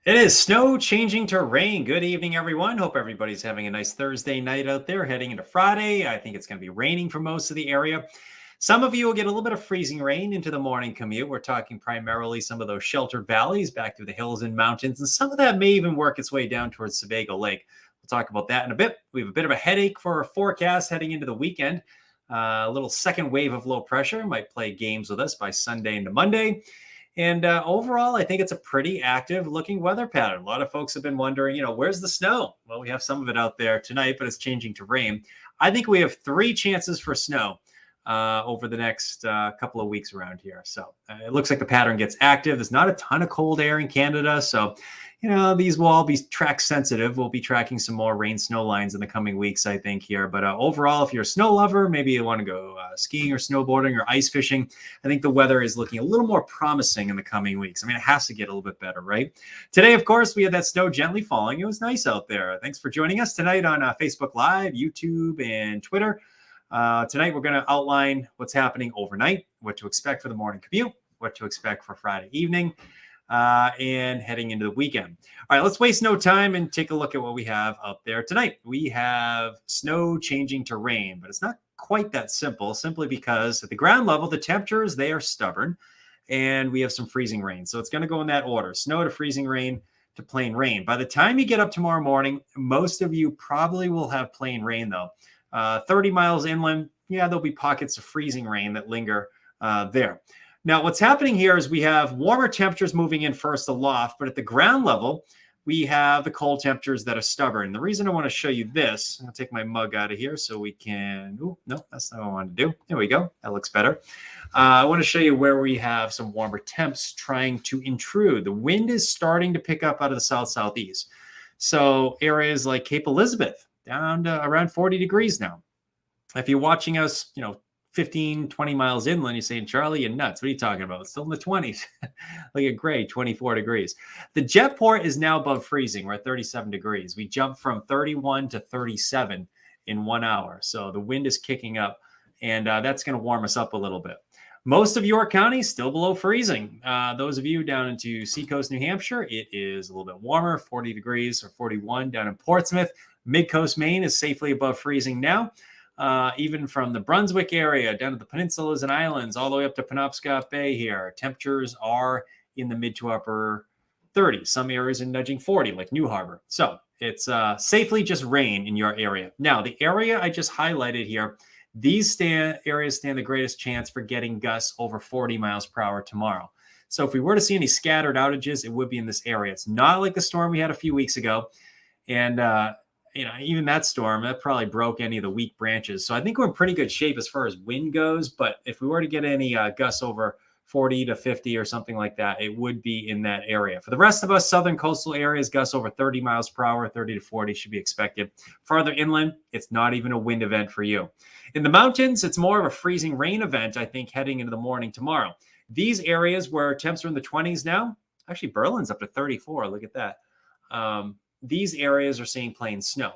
It is snow changing to rain. Good evening, everyone. Hope everybody's having a nice Thursday night out there heading into Friday. I think it's going to be raining for most of the area. Some of you will get a little bit of freezing rain into the morning commute. We're talking primarily some of those sheltered valleys back through the hills and mountains, and some of that may even work its way down towards Sebago Lake. We'll talk about that in a bit. We have a bit of a headache for our forecast heading into the weekend. A little second wave of low pressure might play games with us by Sunday into Monday. And overall, I think it's a pretty active looking weather pattern. A lot of folks have been wondering, where's the snow? Well, we have some of it out there tonight, but it's changing to rain. I think we have 3 chances for snow over the next couple of weeks around here. So it looks like the pattern gets active. There's not a ton of cold air in Canada. So, these will all be track sensitive. We'll be tracking some more rain snow lines in the coming weeks, I think, here. But overall, if you're a snow lover, maybe you want to go skiing or snowboarding or ice fishing, I think the weather is looking a little more promising in the coming weeks. I mean, it has to get a little bit better, right? Today, of course, we had that snow gently falling. It was nice out there. Thanks for joining us tonight on Facebook Live, YouTube, and Twitter. Tonight, we're going to outline what's happening overnight, what to expect for the morning commute, what to expect for Friday evening, and heading into the weekend. All right, let's waste no time and take a look at what we have up there tonight. We have snow changing to rain, but it's not quite that simple, simply because at the ground level, the temperatures, they are stubborn, and we have some freezing rain. So it's going to go in that order: snow to freezing rain to plain rain. By the time you get up tomorrow morning, most of you probably will have plain rain, though. 30 miles inland, there'll be pockets of freezing rain that linger there. Now, what's happening here is we have warmer temperatures moving in first aloft, but at the ground level, we have the cold temperatures that are stubborn. The reason I want to show you this, I'll take my mug out of here so we can, no, that's not what I wanted to do. There we go. That looks better. I want to show you where we have some warmer temps trying to intrude. The wind is starting to pick up out of the south-southeast. So areas like Cape Elizabeth, down to around 40 degrees now. If you're watching us, 15, 20 miles inland, you're saying, Charlie, you're nuts. What are you talking about? It's still in the 20s. Like a gray 24 degrees. The jet port is now above freezing. We're at 37 degrees. We jumped from 31 to 37 in 1 hour. So the wind is kicking up, and that's going to warm us up a little bit. Most of York County still below freezing. Those of you down into Seacoast, New Hampshire, it is a little bit warmer, 40 degrees or 41 down in Portsmouth. Mid-coast Maine is safely above freezing now. Even from the Brunswick area down to the peninsulas and islands, all the way up to Penobscot Bay here, temperatures are in the mid to upper 30s. Some areas are nudging 40, like New Harbor. So it's safely just rain in your area. Now, the area I just highlighted here, these areas stand the greatest chance for getting gusts over 40 miles per hour tomorrow. So if we were to see any scattered outages, it would be in this area. It's not like the storm we had a few weeks ago. And, even that storm, that probably broke any of the weak branches. So I think we're in pretty good shape as far as wind goes. But if we were to get any gusts over 40 to 50 or something like that, it would be in that area. For the rest of us, southern coastal areas, gusts over 30 miles per hour, 30 to 40 should be expected. Farther inland, it's not even a wind event for you. In the mountains, it's more of a freezing rain event, I think, heading into the morning tomorrow. These areas where temps are in the 20s now, actually Berlin's up to 34. Look at that. These areas are seeing plain snow.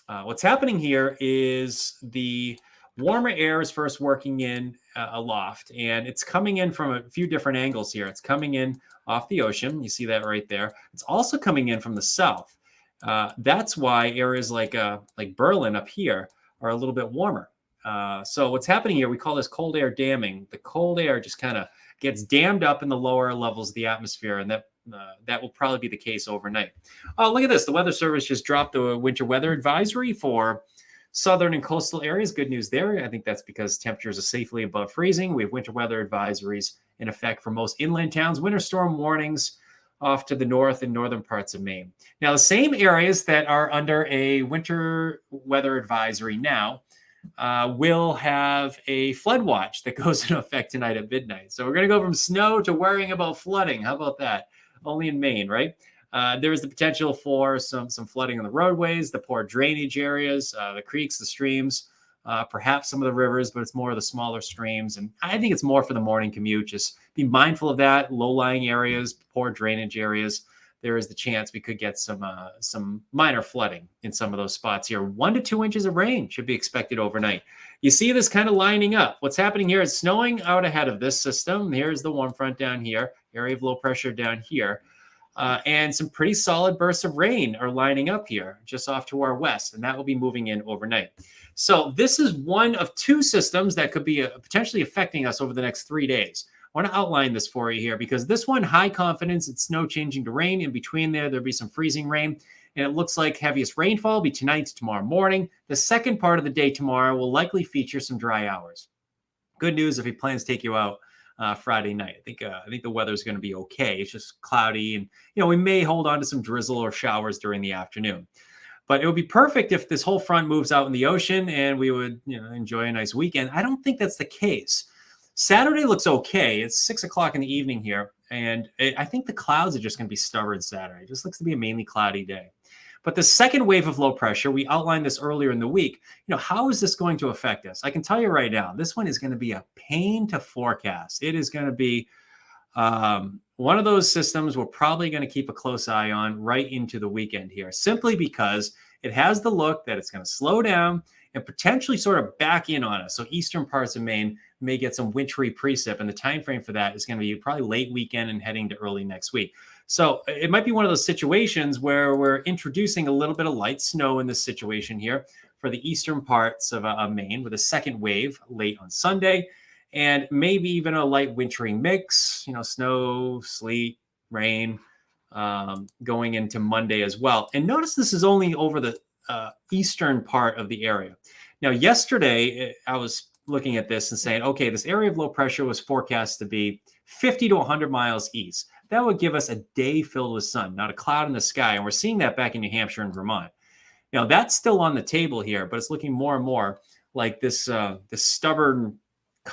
What's happening here is the warmer air is first working in aloft, and it's coming in from a few different angles here. It's coming in off the ocean. You see that right there. It's also coming in from the south. That's why areas like Berlin up here are a little bit warmer. So what's happening here, we call this cold air damming. The cold air just kind of gets dammed up in the lower levels of the atmosphere, and that will probably be the case overnight. Oh, look at this. The Weather Service just dropped the winter weather advisory for southern and coastal areas. Good news there. I think that's because temperatures are safely above freezing. We have winter weather advisories in effect for most inland towns, winter storm warnings off to the north and northern parts of Maine. Now, the same areas that are under a winter weather advisory now will have a flood watch that goes into effect tonight at midnight. So we're going to go from snow to worrying about flooding. How about that? Only in Maine, right? There is the potential for some flooding on the roadways, the poor drainage areas, the creeks, the streams, perhaps some of the rivers, but it's more of the smaller streams. And I think it's more for the morning commute. Just be mindful of that. Low-lying areas, poor drainage areas. There is the chance we could get some minor flooding in some of those spots here. 1 to 2 inches of rain should be expected overnight. You see this kind of lining up. What's happening here is snowing out ahead of this system. Here's the warm front down here, area of low pressure down here. And some pretty solid bursts of rain are lining up here just off to our west, and that will be moving in overnight. So this is one of two systems that could be potentially affecting us over the next 3 days. I want to outline this for you here because this one, high confidence, it's snow changing to rain. In between there'll be some freezing rain. And it looks like heaviest rainfall will be tonight to tomorrow morning. The second part of the day tomorrow will likely feature some dry hours. Good news if he plans to take you out Friday night. I think the weather's going to be okay. It's just cloudy, and we may hold on to some drizzle or showers during the afternoon. But it would be perfect if this whole front moves out in the ocean and we would enjoy a nice weekend. I don't think that's the case. Saturday looks okay. It's 6 o'clock in the evening here, and I think the clouds are just going to be stubborn Saturday. It just looks to be a mainly cloudy day. But the second wave of low pressure, we outlined this earlier in the week. How is this going to affect us? I can tell you right now, this one is going to be a pain to forecast. It is going to be one of those systems we're probably going to keep a close eye on right into the weekend here, simply because it has the look that it's going to slow down and potentially sort of back in on us. So eastern parts of Maine may get some wintry precip, and the time frame for that is going to be probably late weekend and heading to early next week. So it might be one of those situations where we're introducing a little bit of light snow in this situation here for the eastern parts of Maine, with a second wave late on Sunday, and maybe even a light wintering mix, snow, sleet, rain, going into Monday as well. And notice this is only over the eastern part of the area. Now, yesterday, I was looking at this and saying, okay, this area of low pressure was forecast to be 50 to 100 miles east. That would give us a day filled with sun, not a cloud in the sky. And we're seeing that back in New Hampshire and Vermont. Now, that's still on the table here, but it's looking more and more like this stubborn,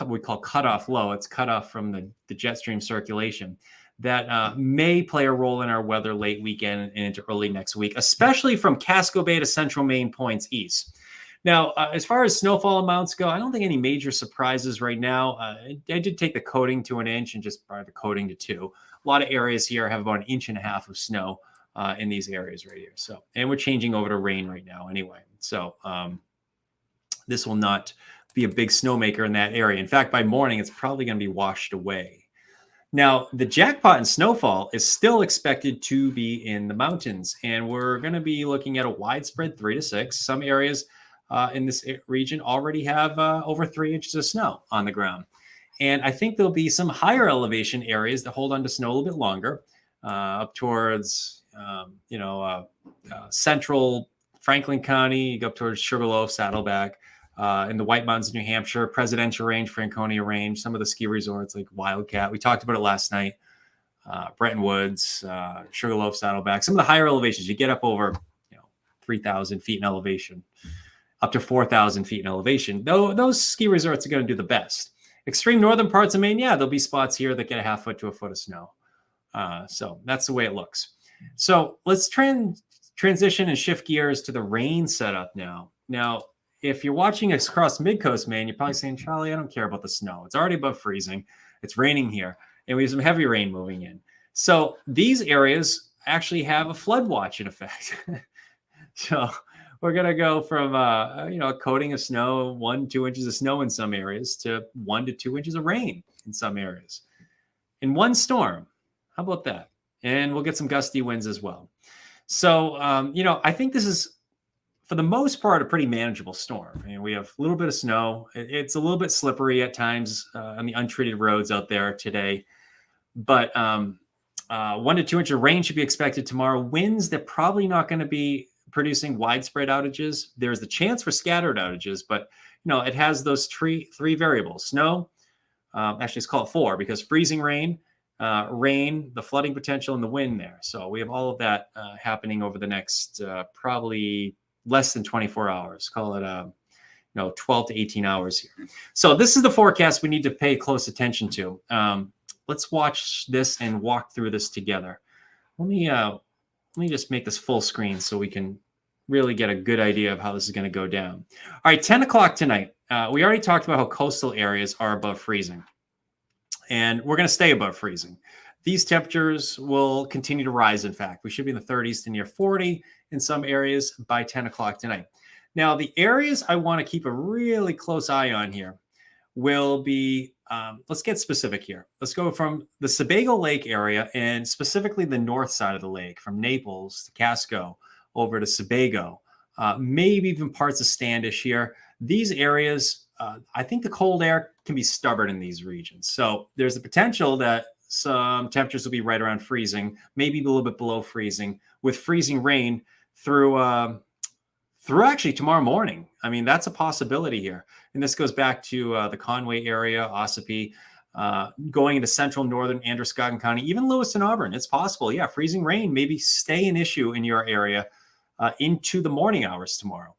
we call cutoff low. It's cut off from the jet stream circulation that may play a role in our weather late weekend and into early next week, especially from Casco Bay to central Maine points east. Now, as far as snowfall amounts go, I don't think any major surprises right now. I did take the coating to 1 inch and just brought the coating to 2. A lot of areas here have about 1.5 inches of snow in these areas right here. So, and we're changing over to rain right now anyway. So this will not be a big snowmaker in that area. In fact, by morning, it's probably going to be washed away. Now, the jackpot in snowfall is still expected to be in the mountains, and we're going to be looking at a widespread 3 to 6. Some areas in this region already have over 3 inches of snow on the ground. And I think there'll be some higher elevation areas that hold on to snow a little bit longer, up towards, central Franklin County, you go up towards Sugarloaf, Saddleback, in the White Mountains, New Hampshire, Presidential Range, Franconia Range, some of the ski resorts like Wildcat. We talked about it last night. Bretton Woods, Sugarloaf, Saddleback, some of the higher elevations, you get up over 3,000 feet in elevation, up to 4,000 feet in elevation. Those ski resorts are going to do the best. Extreme northern parts of Maine, there'll be spots here that get a half foot to a foot of snow. So that's the way it looks. So let's transition and shift gears to the rain setup now. Now, if you're watching us across mid-coast Maine, you're probably saying, Charlie, I don't care about the snow. It's already above freezing. It's raining here, and we have some heavy rain moving in. So these areas actually have a flood watch in effect. So we're going to go from, a coating of snow, 1-2 inches of snow in some areas, to 1 to 2 inches of rain in some areas in one storm. How about that? And we'll get some gusty winds as well. So, I think this is, for the most part, a pretty manageable storm. We have a little bit of snow. It's a little bit slippery at times on the untreated roads out there today. But 1 to 2 inches of rain should be expected tomorrow. Winds, they're probably not going to be producing widespread outages. There's the chance for scattered outages, but it has those three variables: snow, actually it's called 4, because freezing rain, the flooding potential, and the wind there. So we have all of that happening over the next probably less than 24 hours. Call it 12 to 18 hours here. So this is the forecast we need to pay close attention to. Let's watch this and walk through this together. Let me just make this full screen so we can really get a good idea of how this is going to go down. All right, 10 o'clock tonight. We already talked about how coastal areas are above freezing, and we're going to stay above freezing. These temperatures will continue to rise. In fact, we should be in the 30s to near 40 in some areas by 10 o'clock tonight. Now, the areas I want to keep a really close eye on here will be, let's get specific here. Let's go from the Sebago Lake area and specifically the north side of the lake, from Naples to Casco over to Sebago, maybe even parts of Standish here. These areas, I think the cold air can be stubborn in these regions. So there's the potential that some temperatures will be right around freezing, maybe a little bit below freezing, with freezing rain through actually tomorrow morning. I mean, that's a possibility here. And this goes back to the Conway area, Ossipee, going into central northern Androscoggin County, even Lewis and Auburn. It's possible. Yeah, freezing rain maybe stay an issue in your area into the morning hours tomorrow.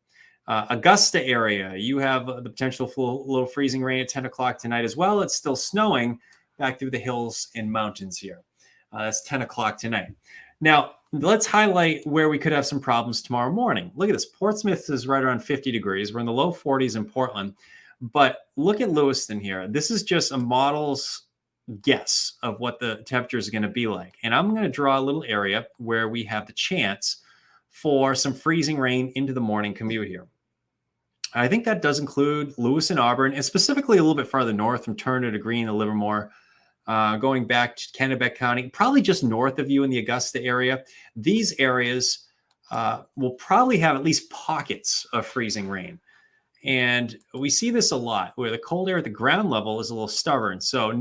Augusta area, you have the potential for a little freezing rain at 10 o'clock tonight as well. It's still snowing back through the hills and mountains here. That's 10 o'clock tonight. Now, let's highlight where we could have some problems tomorrow morning. Look at this. Portsmouth is right around 50 degrees. We're in the low 40s in Portland. But look at Lewiston here. This is just a model's guess of what the temperature is going to be like. And I'm going to draw a little area where we have the chance for some freezing rain into the morning commute here. I think that does include Lewis and Auburn, and specifically a little bit farther north from Turner to Greene to Livermore, going back to Kennebec County, probably just north of you in the Augusta area. These areas will probably have at least pockets of freezing rain. And we see this a lot where the cold air at the ground level is a little stubborn. So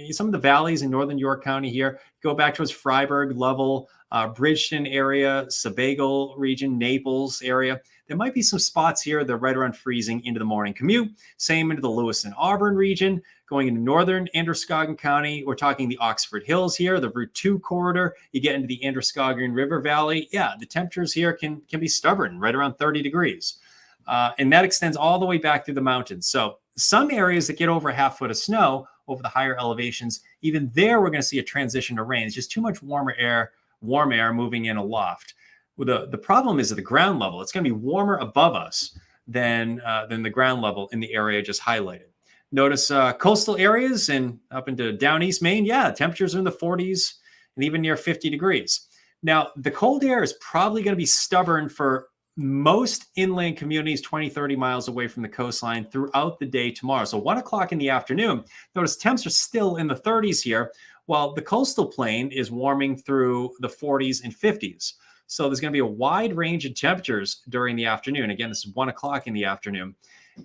some of the valleys in northern York County here, go back towards Freiburg, Lovell, Bridgeton area, Sebago region, Naples area. There might be some spots here that are right around freezing into the morning commute. Same into the Lewis and Auburn region, going into northern Androscoggin County. We're talking the Oxford Hills here, the Route 2 corridor. You get into the Androscoggin River Valley. Yeah, the temperatures here can be stubborn, right around 30 degrees. And that extends all the way back through the mountains. So some areas that get over a half foot of snow over the higher elevations, even there we're going to see a transition to rain. It's just too much warm air moving in aloft. Well, the problem is at the ground level. It's going to be warmer above us than the ground level in the area just highlighted. Notice coastal areas and up into down East Maine, yeah, temperatures are in the 40s and even near 50 degrees. Now, the cold air is probably going to be stubborn for most inland communities 20, 30 miles away from the coastline throughout the day tomorrow. So 1 o'clock in the afternoon, notice temps are still in the 30s here, while the coastal plain is warming through the 40s and 50s. So there's going to be a wide range of temperatures during the afternoon. Again, this is 1 o'clock in the afternoon.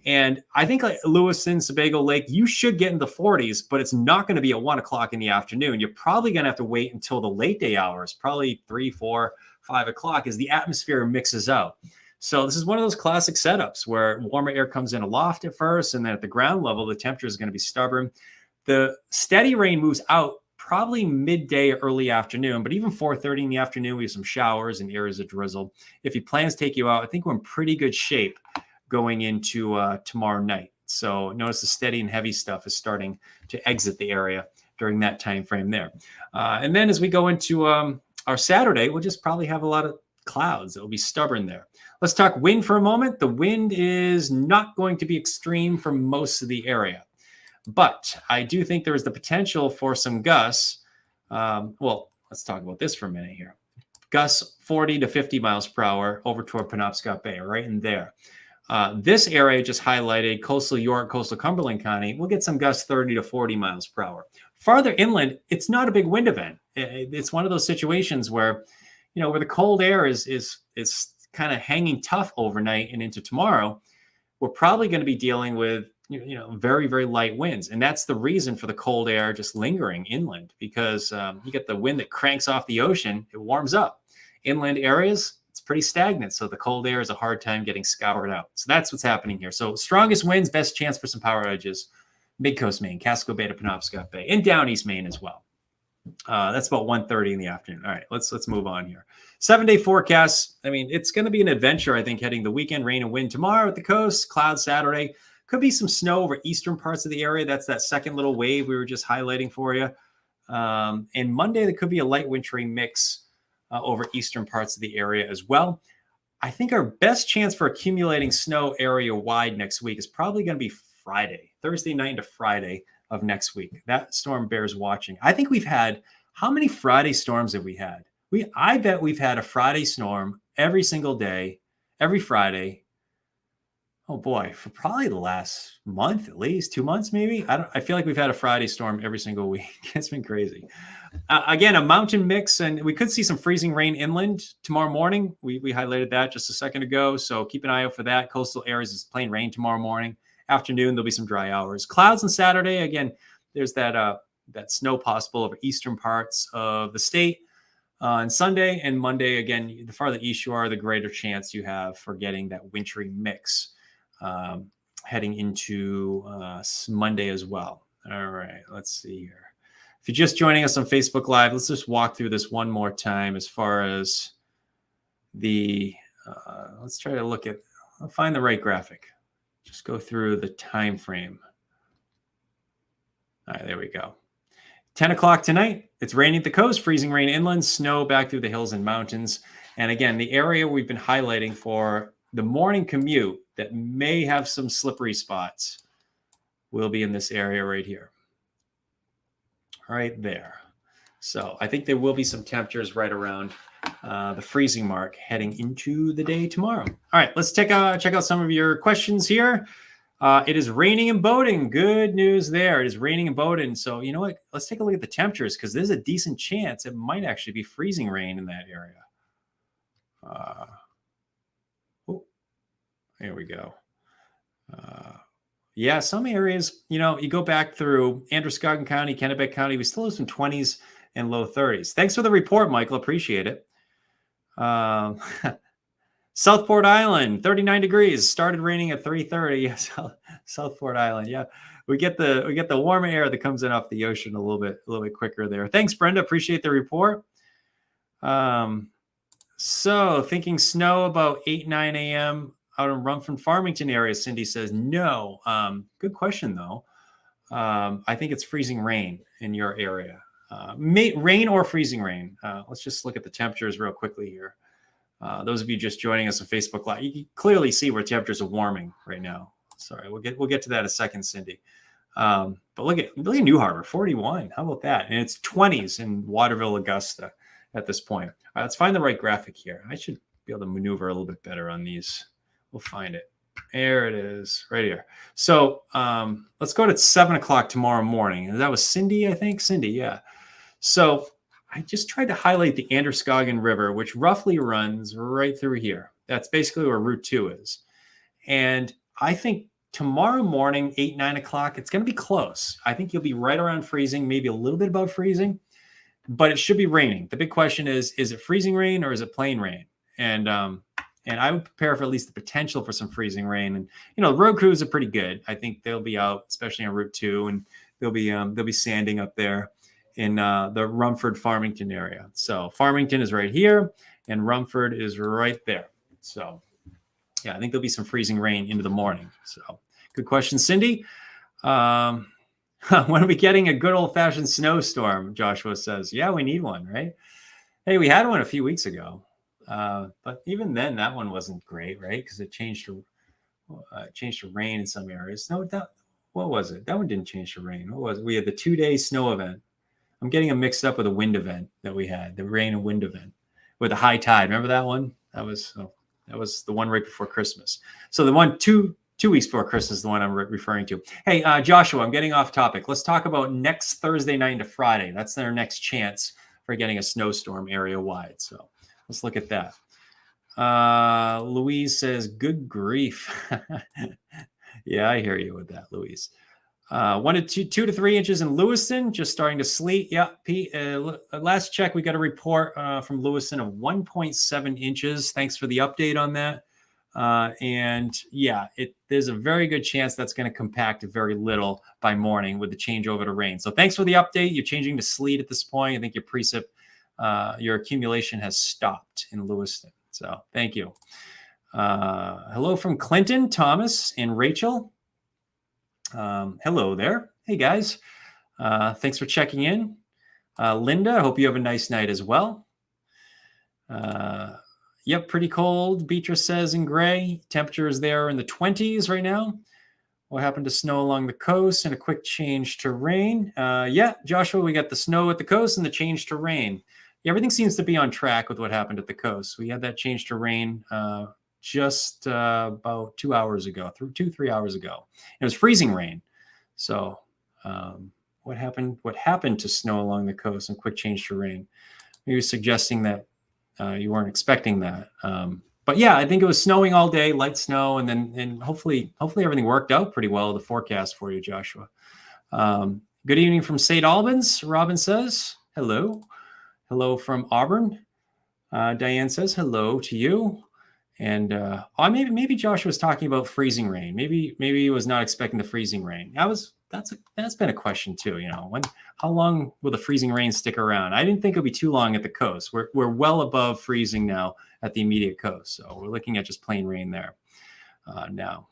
And I think like Lewiston, Sebago Lake, you should get in the 40s, but it's not going to be at 1 o'clock in the afternoon. You're probably going to have to wait until the late day hours, probably 3, 4, 5 o'clock, as the atmosphere mixes out. So this is one of those classic setups where warmer air comes in aloft at first, and then at the ground level, the temperature is going to be stubborn. The steady rain moves out probably midday, early afternoon, but even 4:30 in the afternoon, we have some showers and areas of drizzle. If your plans take you out, I think we're in pretty good shape going into tomorrow night. So notice the steady and heavy stuff is starting to exit the area during that time frame there. And then as we go into our Saturday, we'll just probably have a lot of clouds that will be stubborn there. Let's talk wind for a moment. The wind is not going to be extreme for most of the area, but I do think there is the potential for some gusts. Well, let's talk about this for a minute here. Gusts 40 to 50 miles per hour over toward Penobscot Bay, right in there. This area just highlighted coastal York, coastal Cumberland County. We'll get some gusts 30 to 40 miles per hour. Farther inland, it's not a big wind event. It's one of those situations where, where the cold air is kind of hanging tough overnight and into tomorrow. We're probably going to be dealing with, very, very light winds. And that's the reason for the cold air just lingering inland, because you get the wind that cranks off the ocean, it warms up. Inland areas, it's pretty stagnant. So the cold air is a hard time getting scoured out. So that's what's happening here. So strongest winds, best chance for some power outages. Mid-coast Maine, Casco Bay to Penobscot Bay, and down East Maine as well. That's about 1:30 in the afternoon. All right, let's move on here. 7-day forecast. I mean, it's going to be an adventure, I think, heading the weekend. Rain and wind tomorrow at the coast. Clouds Saturday. Could be some snow over eastern parts of the area. That's that second little wave we were just highlighting for you. And Monday, there could be a light wintry mix over eastern parts of the area as well. I think our best chance for accumulating snow area-wide next week is probably going to be Friday, Thursday night into Friday of next week. That storm bears watching. I think we've had, how many Friday storms have we had? I bet we've had a Friday storm every single day, every Friday, Oh boy, for probably the last month, at least 2 months, maybe. I feel like we've had a Friday storm every single week. It's been crazy. Again, a mountain mix, and we could see some freezing rain inland tomorrow morning. We highlighted that just a second ago, so keep an eye out for that. Coastal areas is plain rain tomorrow morning. Afternoon, there'll be some dry hours. Clouds on Saturday. Again, there's that snow possible over eastern parts of the state on Sunday and Monday. Again, the farther east you are, the greater chance you have for getting that wintry mix um, heading into Monday as well. All right, let's see here. If you're just joining us on Facebook Live, let's just walk through this one more time as far as let's try to I'll find the right graphic. Just go through the time frame. All right, there we go. 10 o'clock tonight, it's raining at the coast, freezing rain inland, snow back through the hills and mountains. And again, the area we've been highlighting for the morning commute that may have some slippery spots will be in this area right here. Right there. So I think there will be some temperatures right around the freezing mark heading into the day tomorrow. All right, let's check out some of your questions here. It is raining in Bowdoin. Good news there. It is raining in Bowdoin. So you know what? Let's take a look at the temperatures because there's a decent chance it might actually be freezing rain in that area. Here we go. Yeah, some areas, you go back through Androscoggin County, Kennebec County, we still have some 20s and low 30s. Thanks for the report, Michael. Appreciate it. Southport Island, 39 degrees. Started raining at 3:30. Southport Island, yeah. We get the warm air that comes in off the ocean a little bit quicker there. Thanks, Brenda. Appreciate the report. So thinking snow about 8-9 a.m. out in Rumford, Farmington area, Cindy says no. Good question, though. I think it's freezing rain in your area. Rain or freezing rain. Let's just look at the temperatures real quickly here. Those of you just joining us on Facebook Live, you can clearly see where temperatures are warming right now. Sorry, we'll get to that in a second, Cindy. But look at New Harbor, 41. How about that? And it's 20s in Waterville, Augusta at this point. All right, let's find the right graphic here. I should be able to maneuver a little bit better on these. We'll find it. There it is, right here. So let's go to 7 o'clock tomorrow morning. And that was Cindy, I think. Cindy, yeah. So I just tried to highlight the Androscoggin River, which roughly runs right through here. That's basically where Route 2 is. And I think tomorrow morning, 8-9 o'clock, it's going to be close. I think you'll be right around freezing, maybe a little bit above freezing, but it should be raining. The big question is it freezing rain or is it plain rain? And I would prepare for at least the potential for some freezing rain. And, the road crews are pretty good. I think they'll be out, especially on Route 2, and they'll be sanding up there in the Rumford, Farmington area. So Farmington is right here, and Rumford is right there. So, yeah, I think there'll be some freezing rain into the morning. So, good question, Cindy. When are we getting a good old-fashioned snowstorm? Joshua says. Yeah, we need one, right? Hey, we had one a few weeks ago. But even then, that one wasn't great, right? Because it changed to rain in some areas. No, what was it? That one didn't change to rain. What was it? We had the 2-day snow event. I'm getting them mixed up with a wind event that we had, the rain and wind event with a high tide. Remember that one? That was the one right before Christmas. So the one two weeks before Christmas is the one I'm referring to. Hey, Joshua, I'm getting off topic. Let's talk about next Thursday night into Friday. That's their next chance for getting a snowstorm area wide. So let's look at that. Louise says, good grief. Yeah, I hear you with that, Louise. 2 to 3 inches in Lewiston, just starting to sleet. Yeah, Pete, last check, we got a report from Lewiston of 1.7 inches. Thanks for the update on that. And yeah, there's a very good chance that's going to compact very little by morning with the changeover to rain. So thanks for the update. You're changing to sleet at this point. I think your precip, your accumulation has stopped in Lewiston. So thank you. Hello from Clinton, Thomas, and Rachel. Hello there. Hey, guys. Thanks for checking in. Linda, I hope you have a nice night as well. Yep, pretty cold. Beatrice says in gray. Temperatures there in the 20s right now. What happened to snow along the coast and a quick change to rain? Yeah, Joshua, we got the snow at the coast and the change to rain. Yeah, everything seems to be on track with what happened at the coast. We had that change to rain just about 2 hours ago, 3 hours ago. It was freezing rain. So what happened to snow along the coast and quick change to rain? Maybe suggesting that you weren't expecting that. But yeah, I think it was snowing all day, light snow, and hopefully everything worked out pretty well, the forecast for you, Joshua. Good evening from St. Albans, Robin says. Hello. Hello from Auburn. Diane says hello to you. And maybe Joshua was talking about freezing rain. Maybe he was not expecting the freezing rain. That's been a question too. How long will the freezing rain stick around? I didn't think it'll be too long at the coast. We're well above freezing now at the immediate coast, so we're looking at just plain rain there now.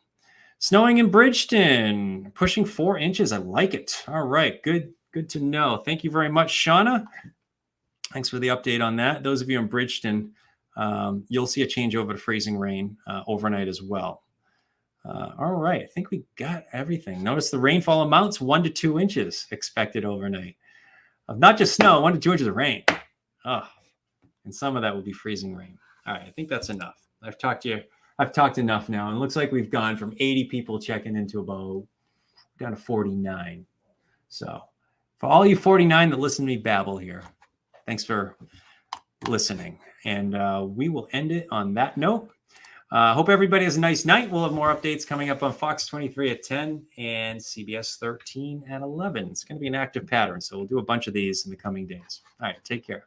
Snowing in Bridgeton, pushing 4 inches. I like it. All right, good to know. Thank you very much, Shauna. Thanks for the update on that. Those of you in Bridgeton, you'll see a change over to freezing rain overnight as well. All right, I think we got everything. Notice the rainfall amounts 1 to 2 inches expected overnight. Of not just snow, 1 to 2 inches of rain. Oh, and some of that will be freezing rain. All right, I think that's enough. I've talked enough now, and it looks like we've gone from 80 people checking into about down to 49. So for all you 49 that listen to me babble here, thanks for listening. And we will end it on that note. Hope everybody has a nice night. We'll have more updates coming up on Fox 23 at 10 and CBS 13 at 11. It's going to be an active pattern, so we'll do a bunch of these in the coming days. All right, take care.